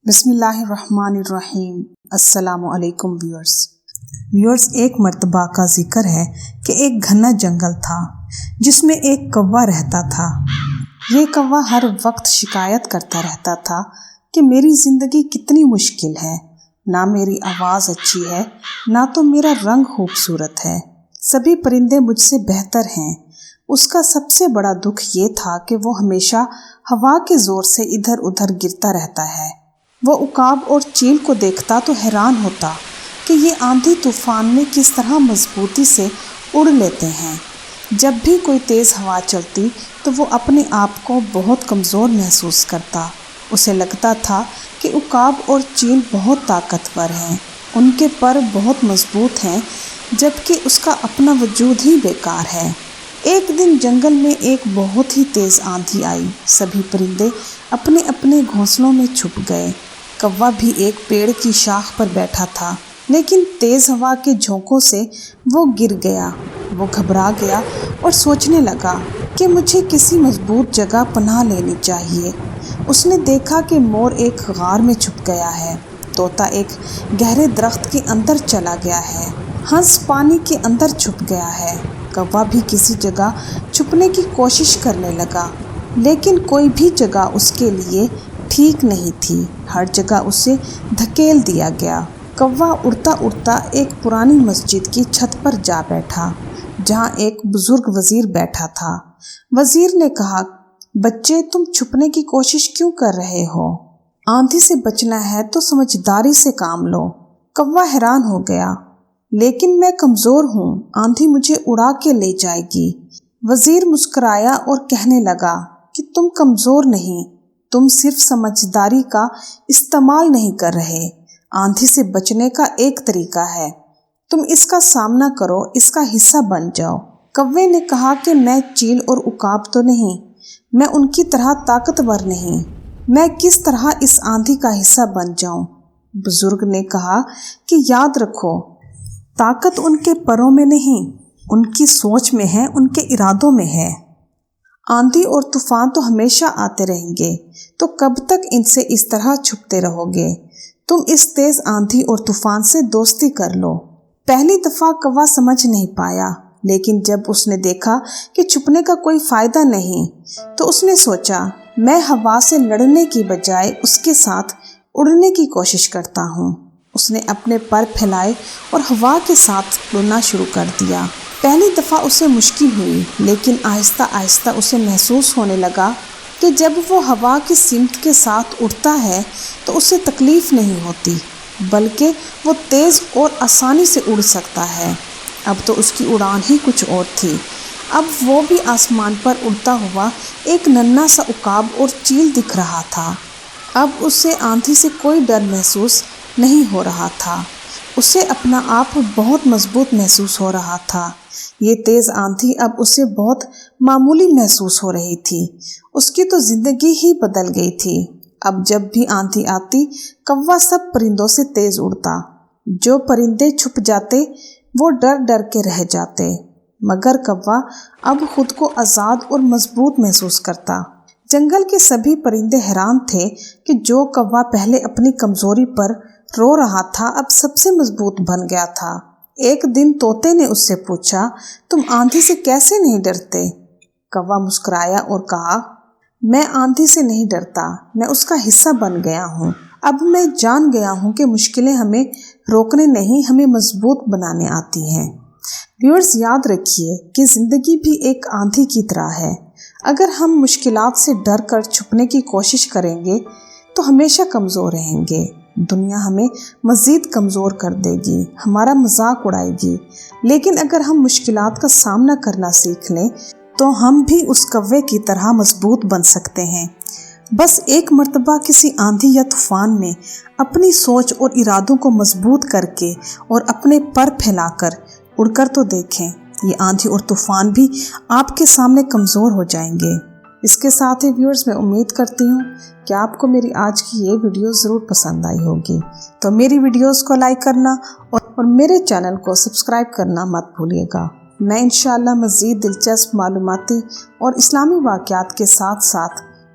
بسم اللہ الرحمن الرحیم۔ السلام علیکم ویورز، ایک مرتبہ کا ذکر ہے کہ ایک گھنا جنگل تھا جس میں ایک کوا رہتا تھا۔ یہ کوا ہر وقت شکایت کرتا رہتا تھا کہ میری زندگی کتنی مشکل ہے، نہ میری آواز اچھی ہے، نہ تو میرا رنگ خوبصورت ہے، سبھی پرندے مجھ سے بہتر ہیں۔ اس کا سب سے بڑا دکھ یہ تھا کہ وہ ہمیشہ ہوا کے زور سے ادھر ادھر گرتا رہتا ہے۔ وہ عقاب اور چیل کو دیکھتا تو حیران ہوتا کہ یہ آندھی طوفان میں کس طرح مضبوطی سے اڑ لیتے ہیں۔ جب بھی کوئی تیز ہوا چلتی تو وہ اپنے آپ کو بہت کمزور محسوس کرتا۔ اسے لگتا تھا کہ عقاب اور چیل بہت طاقتور ہیں، ان کے پر بہت مضبوط ہیں، جبکہ اس کا اپنا وجود ہی بیکار ہے۔ ایک دن جنگل میں ایک بہت ہی تیز آندھی آئی۔ سبھی پرندے اپنے اپنے گھونسلوں میں چھپ گئے۔ کوا بھی ایک پیڑ کی شاخ پر بیٹھا تھا، لیکن تیز ہوا کے جھونکوں سے وہ گر گیا۔ وہ گھبرا گیا اور سوچنے لگا کہ مجھے کسی مضبوط جگہ پناہ لینی چاہیے۔ اس نے دیکھا کہ مور ایک غار میں چھپ گیا ہے، طوطا ایک گہرے درخت کے اندر چلا گیا ہے، ہنس پانی کے اندر چھپ گیا ہے۔ کوا بھی کسی جگہ چھپنے کی کوشش کرنے لگا، لیکن کوئی بھی جگہ اس کے لیے ٹھیک نہیں تھی۔ ہر جگہ اسے دھکیل دیا گیا۔ کوا اڑتا اڑتا ایک پرانی مسجد کی چھت پر جا بیٹھا، جہاں ایک بزرگ وزیر بیٹھا تھا۔ وزیر نے کہا، بچے، تم چھپنے کی کوشش کیوں کر رہے ہو؟ آندھی سے بچنا ہے تو سمجھداری سے کام لو۔ کوا حیران ہو گیا، لیکن میں کمزور ہوں، آندھی مجھے اڑا کے لے جائے گی۔ وزیر مسکرایا اور کہنے لگا کہ تم کمزور نہیں، تم صرف سمجھداری کا استعمال نہیں کر رہے۔ آندھی سے بچنے کا ایک طریقہ ہے، تم اس کا سامنا کرو، اس کا حصہ بن جاؤ۔ کوے نے کہا کہ میں چیل اور عقاب تو نہیں، میں ان کی طرح طاقتور نہیں، میں کس طرح اس آندھی کا حصہ بن جاؤں؟ بزرگ نے کہا کہ یاد رکھو، طاقت ان کے پروں میں نہیں، ان کی سوچ میں ہے، ان کے ارادوں میں ہے۔ آندھی اور طوفان تو ہمیشہ آتے رہیں گے، تو کب تک ان سے اس طرح چھپتے رہو گے؟ تم اس تیز آندھی اور طوفان سے دوستی کر لو۔ پہلی دفعہ کوا سمجھ نہیں پایا، لیکن جب اس نے دیکھا کہ چھپنے کا کوئی فائدہ نہیں، تو اس نے سوچا، میں ہوا سے لڑنے کی بجائے اس کے ساتھ اڑنے کی کوشش کرتا ہوں۔ اس نے اپنے پر پھیلائے اور ہوا کے ساتھ اڑنا شروع کر دیا۔ پہلی دفعہ اسے مشکل ہوئی، لیکن آہستہ آہستہ اسے محسوس ہونے لگا کہ جب وہ ہوا کی سمت کے ساتھ اڑتا ہے تو اسے تکلیف نہیں ہوتی، بلکہ وہ تیز اور آسانی سے اڑ سکتا ہے۔ اب تو اس کی اڑان ہی کچھ اور تھی۔ اب وہ بھی آسمان پر اڑتا ہوا ایک ننھا سا عقاب اور چیل دکھ رہا تھا۔ اب اسے آندھی سے کوئی ڈر محسوس نہیں ہو رہا تھا، اسے اپنا آپ بہت مضبوط محسوس ہو رہا تھا۔ یہ تیز آندھی اب اسے بہت معمولی محسوس ہو رہی تھی، اس کی تو زندگی ہی بدل گئی تھی۔ اب جب بھی آندھی آتی، کوا سب پرندوں سے تیز اڑتا۔ جو پرندے چھپ جاتے وہ ڈر ڈر کے رہ جاتے، مگر کوا اب خود کو آزاد اور مضبوط محسوس کرتا۔ جنگل کے سبھی پرندے حیران تھے کہ جو کوا پہلے اپنی کمزوری پر رو رہا تھا اب سب سے مضبوط بن گیا تھا۔ ایک دن طوطے نے اس سے پوچھا، تم آندھی سے کیسے نہیں ڈرتے؟ کوا مسکرایا اور کہا، میں آندھی سے نہیں ڈرتا، میں اس کا حصہ بن گیا ہوں۔ اب میں جان گیا ہوں کہ مشکلیں ہمیں روکنے نہیں، ہمیں مضبوط بنانے آتی ہیں۔ ویورز، یاد رکھیے کہ زندگی بھی ایک آندھی کی طرح ہے۔ اگر ہم مشکلات سے ڈر کر چھپنے کی کوشش کریں گے تو ہمیشہ کمزور رہیں گے۔ دنیا ہمیں مزید کمزور کر دے گی، ہمارا مذاق اڑائے گی، لیکن اگر ہم مشکلات کا سامنا کرنا سیکھ لیں تو ہم بھی اس کوے کی طرح مضبوط بن سکتے ہیں۔ بس ایک مرتبہ کسی آندھی یا طوفان میں اپنی سوچ اور ارادوں کو مضبوط کر کے اور اپنے پر پھیلا کر اڑ کر تو دیکھیں، یہ آندھی اور طوفان بھی آپ کے سامنے کمزور ہو جائیں گے۔ اس کے ساتھ ہی ویورز، میں امید کرتی ہوں کہ آپ کو میری آج کی یہ ویڈیو ضرور پسند آئی ہوگی، تو میری ویڈیوز کو لائک کرنا اور میرے چینل کو سبسکرائب کرنا مت بھولیے گا۔ میں انشاءاللہ مزید دلچسپ معلوماتی اور اسلامی واقعات کے ساتھ ساتھ